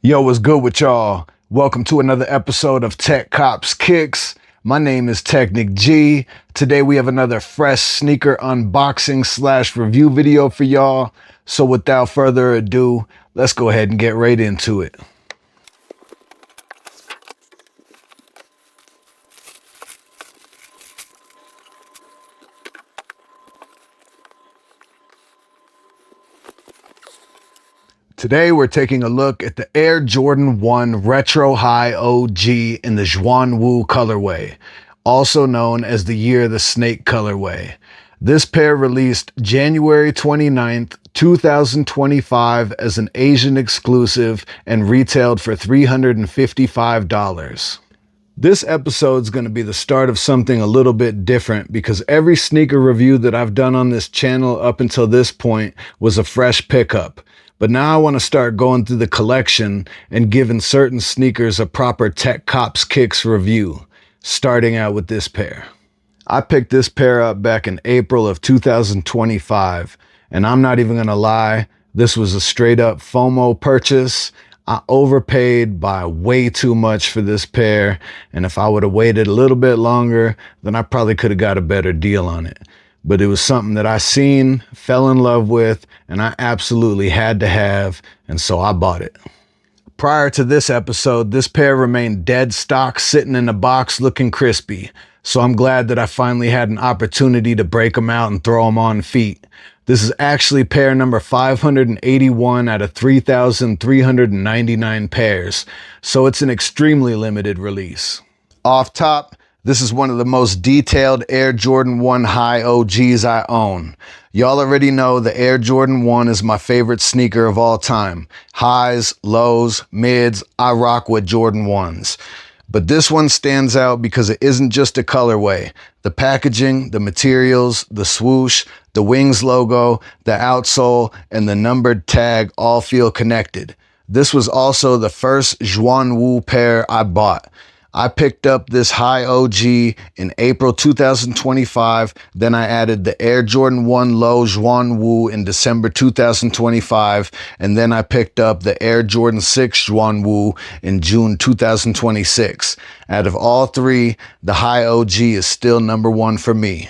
Yo, what's good with y'all? Welcome to another episode of TEQCopsKicks. My name is Technic G. Today we have another fresh sneaker unboxing / review video for y'all. So without further ado, let's go ahead and get right into it. Today we're taking a look at the Air Jordan 1 Retro High OG in the Xuanwu colorway, also known as the Year of the Snake colorway. This pair released January 29th, 2025 as an Asian exclusive and retailed for $355. This episode's going to be the start of something a little bit different because every sneaker review that I've done on this channel up until this point was a fresh pickup. But now I want to start going through the collection and giving certain sneakers a proper TEQCopsKicks review, starting out with this pair. I picked this pair up back in April of 2025, and I'm not even going to lie, this was a straight up FOMO purchase. I overpaid by way too much for this pair, and if I would have waited a little bit longer, then I probably could have got a better deal on it. But it was something that I seen, fell in love with, and I absolutely had to have, and so I bought it. Prior to this episode, this pair remained dead stock sitting in a box looking crispy, so I'm glad that I finally had an opportunity to break them out and throw them on feet. This is actually pair number 581 out of 3,399 pairs, so it's an extremely limited release. Off top, this is one of the most detailed Air Jordan 1 High OGs I own. Y'all already know the Air Jordan 1 is my favorite sneaker of all time. Highs, lows, mids, I rock with Jordan 1s. But this one stands out because it isn't just a colorway. The packaging, the materials, the swoosh, the wings logo, the outsole, and the numbered tag all feel connected. This was also the first Xuanwu pair I bought. I picked up this High OG in April 2025, then I added the Air Jordan 1 Low Xuanwu in December 2025, and then I picked up the Air Jordan 6 Xuanwu in June 2026. Out of all three, the High OG is still number one for me.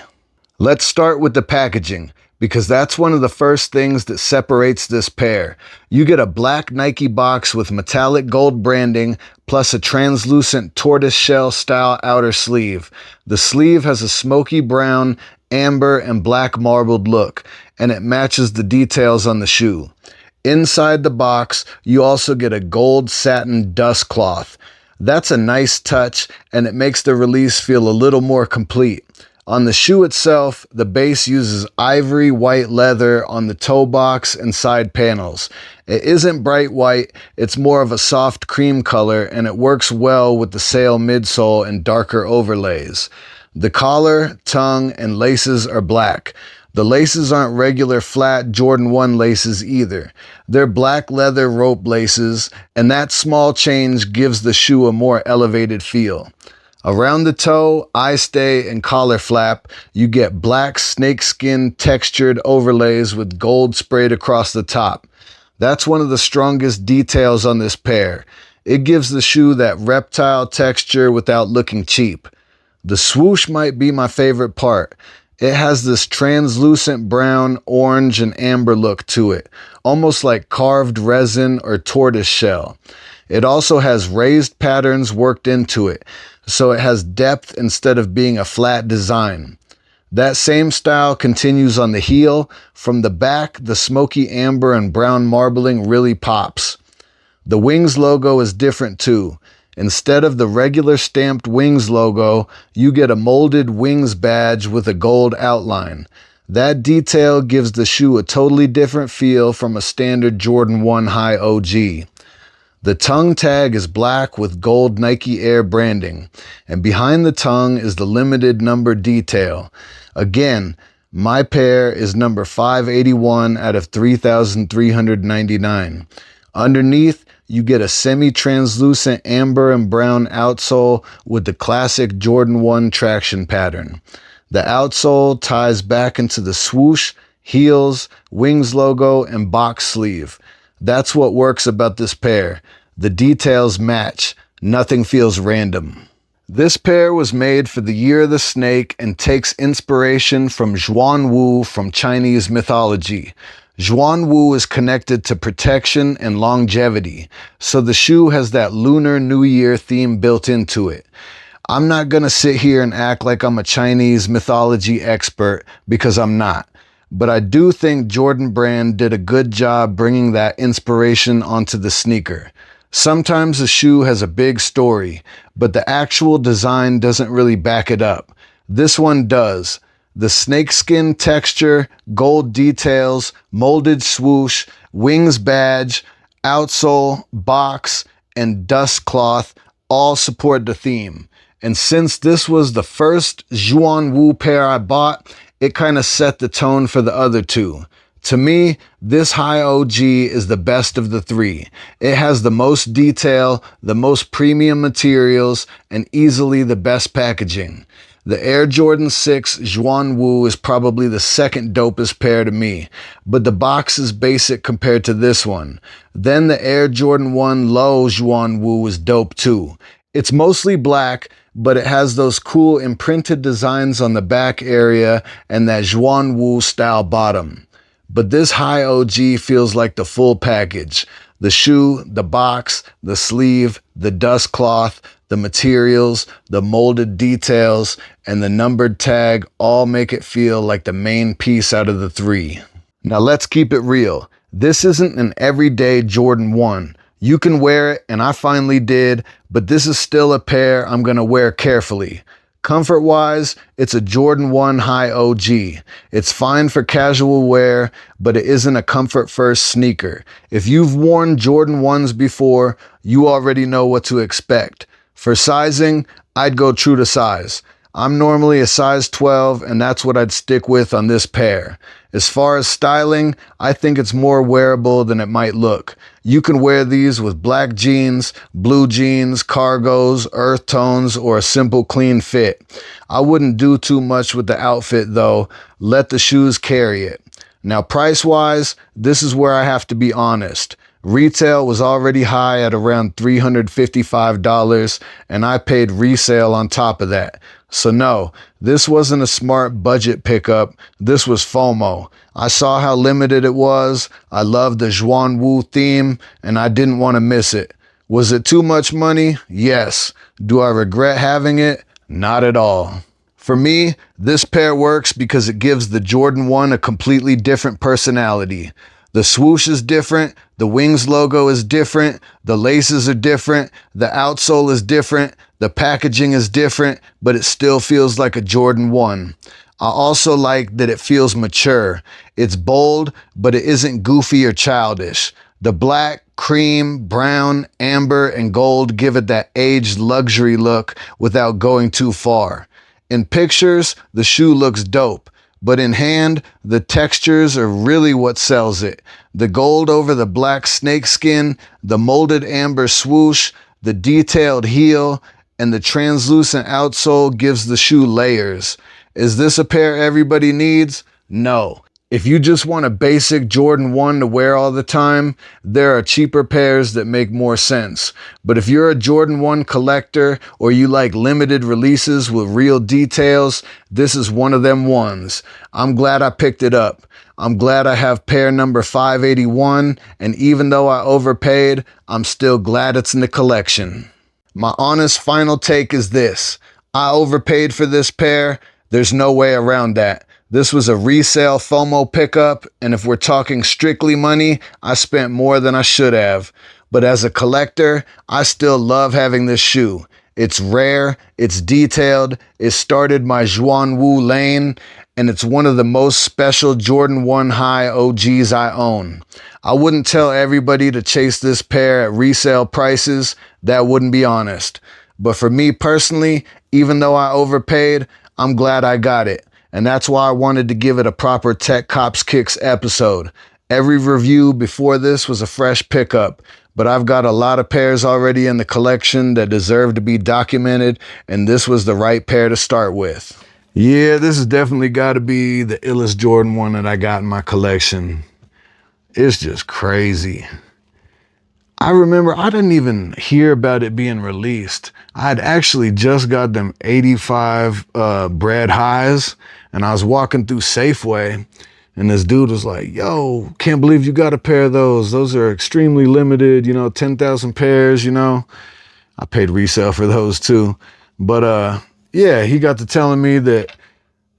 Let's start with the packaging, because that's one of the first things that separates this pair. You get a black Nike box with metallic gold branding, plus a translucent tortoise-shell style outer sleeve. The sleeve has a smoky brown, amber, and black marbled look, and it matches the details on the shoe. Inside the box, you also get a gold satin dust cloth. That's a nice touch, and it makes the release feel a little more complete. On the shoe itself, the base uses ivory white leather on the toe box and side panels. It isn't bright white, it's more of a soft cream color, and it works well with the sail midsole and darker overlays. The collar, tongue, and laces are black. The laces aren't regular flat Jordan 1 laces either. They're black leather rope laces, and that small change gives the shoe a more elevated feel. Around the toe, eye stay, and collar flap, you get black snakeskin-textured overlays with gold sprayed across the top. That's one of the strongest details on this pair. It gives the shoe that reptile texture without looking cheap. The swoosh might be my favorite part. It has this translucent brown, orange, and amber look to it, almost like carved resin or tortoise shell. It also has raised patterns worked into it, so it has depth instead of being a flat design. That same style continues on the heel. From the back, the smoky amber and brown marbling really pops. The Wings logo is different too. Instead of the regular stamped Wings logo, you get a molded Wings badge with a gold outline. That detail gives the shoe a totally different feel from a standard Jordan 1 High OG. The tongue tag is black with gold Nike Air branding, and behind the tongue is the limited number detail. Again, my pair is number 581 out of 3,399. Underneath, you get a semi-translucent amber and brown outsole with the classic Jordan 1 traction pattern. The outsole ties back into the swoosh, heels, wings logo, and box sleeve. That's what works about this pair. The details match. Nothing feels random. This pair was made for the Year of the Snake and takes inspiration from Xuanwu from Chinese mythology. Xuanwu is connected to protection and longevity, so the shoe has that Lunar New Year theme built into it. I'm not gonna sit here and act like I'm a Chinese mythology expert because I'm not, but I do think Jordan Brand did a good job bringing that inspiration onto the sneaker. Sometimes a shoe has a big story, but the actual design doesn't really back it up. This one does. The snakeskin texture, gold details, molded swoosh, wings badge, outsole, box, and dust cloth all support the theme. And since this was the first Xuanwu pair I bought, it kind of set the tone for the other two. To me, this High OG is the best of the three. It has the most detail, the most premium materials, and easily the best packaging. The Air Jordan 6 Xuanwu is probably the second dopest pair to me, but the box is basic compared to this one. Then the Air Jordan 1 Low Xuanwu is dope too. It's mostly black, but it has those cool imprinted designs on the back area and that Xuanwu style bottom. But this High OG feels like the full package. The shoe, the box, the sleeve, the dust cloth, the materials, the molded details, and the numbered tag all make it feel like the main piece out of the three. Now let's keep it real. This isn't an everyday Jordan 1. You can wear it, and I finally did, but this is still a pair I'm gonna wear carefully. Comfort-wise, it's a Jordan 1 High OG. It's fine for casual wear, but it isn't a comfort-first sneaker. If you've worn Jordan 1s before, you already know what to expect. For sizing, I'd go true to size. I'm normally a size 12, and that's what I'd stick with on this pair. As far as styling, I think it's more wearable than it might look. You can wear these with black jeans, blue jeans, cargos, earth tones, or a simple clean fit. I wouldn't do too much with the outfit though. Let the shoes carry it. Now price-wise, this is where I have to be honest. Retail was already high at around $355, and I paid resale on top of that. So no, this wasn't a smart budget pickup. This was FOMO. I saw how limited it was. I loved the Xuanwu theme, and I didn't want to miss it. Was it too much money? Yes. Do I regret having it? Not at all. For me, this pair works because it gives the Jordan 1 a completely different personality. The swoosh is different, the wings logo is different, the laces are different, the outsole is different, the packaging is different, but it still feels like a Jordan 1. I also like that it feels mature. It's bold, but it isn't goofy or childish. The black, cream, brown, amber, and gold give it that aged luxury look without going too far. In pictures, the shoe looks dope. But in hand, the textures are really what sells it. The gold over the black snakeskin, the molded amber swoosh, the detailed heel, and the translucent outsole gives the shoe layers. Is this a pair everybody needs? No. If you just want a basic Jordan 1 to wear all the time, there are cheaper pairs that make more sense. But if you're a Jordan 1 collector or you like limited releases with real details, this is one of them ones. I'm glad I picked it up. I'm glad I have pair number 581, and even though I overpaid, I'm still glad it's in the collection. My honest final take is this. I overpaid for this pair. There's no way around that. This was a resale FOMO pickup, and if we're talking strictly money, I spent more than I should have. But as a collector, I still love having this shoe. It's rare, it's detailed, it started my Xuanwu lane, and it's one of the most special Jordan 1 High OGs I own. I wouldn't tell everybody to chase this pair at resale prices. That wouldn't be honest. But for me personally, even though I overpaid, I'm glad I got it. And that's why I wanted to give it a proper TEQCopsKicks episode. Every review before this was a fresh pickup, but I've got a lot of pairs already in the collection that deserve to be documented, and this was the right pair to start with. Yeah, this has definitely got to be the illest Jordan 1 that I got in my collection. It's just crazy. I remember I didn't even hear about it being released. I had actually just got them 85 bread highs, and I was walking through Safeway, and this dude was like, yo, can't believe you got a pair of those. Those are extremely limited, 10,000 pairs, I paid resale for those too. But yeah, he got to telling me that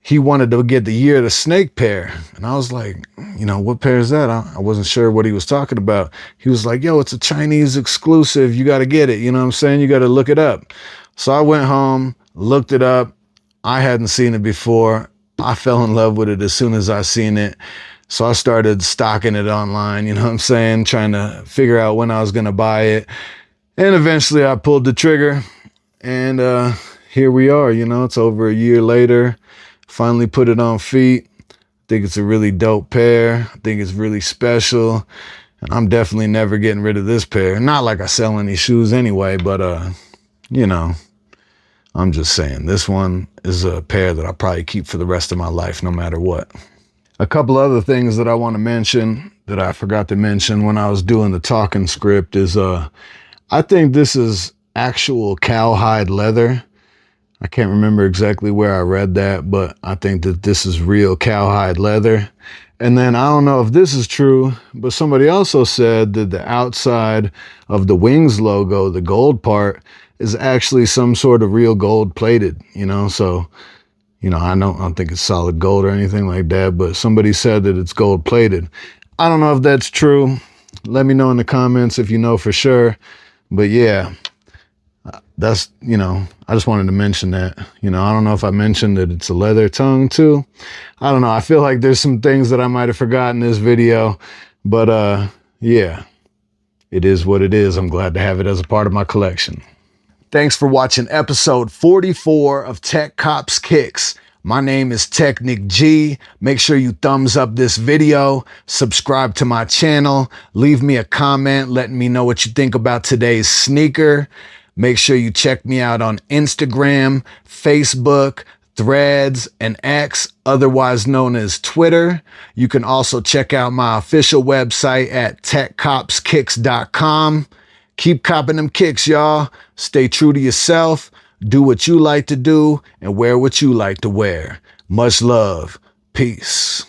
he wanted to get the Year of the Snake pair. And I was like, what pair is that? I wasn't sure what he was talking about. He was like, yo, it's a Chinese exclusive. You got to get it. You know what I'm saying? You got to look it up. So I went home, looked it up. I hadn't seen it before. I fell in love with it as soon as I seen it. So I started stocking it online, you know what I'm saying? Trying to figure out when I was going to buy it. And eventually I pulled the trigger, and here we are, it's over a year later. Finally put it on feet. I think it's a really dope pair. I think it's really special. And I'm definitely never getting rid of this pair. Not like I sell any shoes anyway, but I'm just saying this one is a pair that I'll probably keep for the rest of my life no matter what. A couple other things that I want to mention that I forgot to mention when I was doing the talking script is I think this is actual cowhide leather. I can't remember exactly where I read that, but I think that this is real cowhide leather. And then I don't know if this is true, but somebody also said that the outside of the Wings logo, the gold part, is actually some sort of real gold plated, so, I don't think it's solid gold or anything like that, but somebody said that it's gold plated. I don't know if that's true. Let me know in the comments if you know for sure. But yeah, that's, I just wanted to mention that. I don't know if I mentioned that it's a leather tongue too. I don't know. I feel like there's some things that I might have forgotten in this video, but yeah, it is what it is. I'm glad to have it as a part of my collection. Thanks for watching episode 44 of TEQCopsKicks. My name is Technic G. Make sure you thumbs up this video, subscribe to my channel, leave me a comment letting me know what you think about today's sneaker. Make sure you check me out on Instagram, Facebook, Threads, and X, otherwise known as Twitter. You can also check out my official website at TEQCopsKicks.com. Keep copping them kicks, y'all. Stay true to yourself. Do what you like to do and wear what you like to wear. Much love. Peace.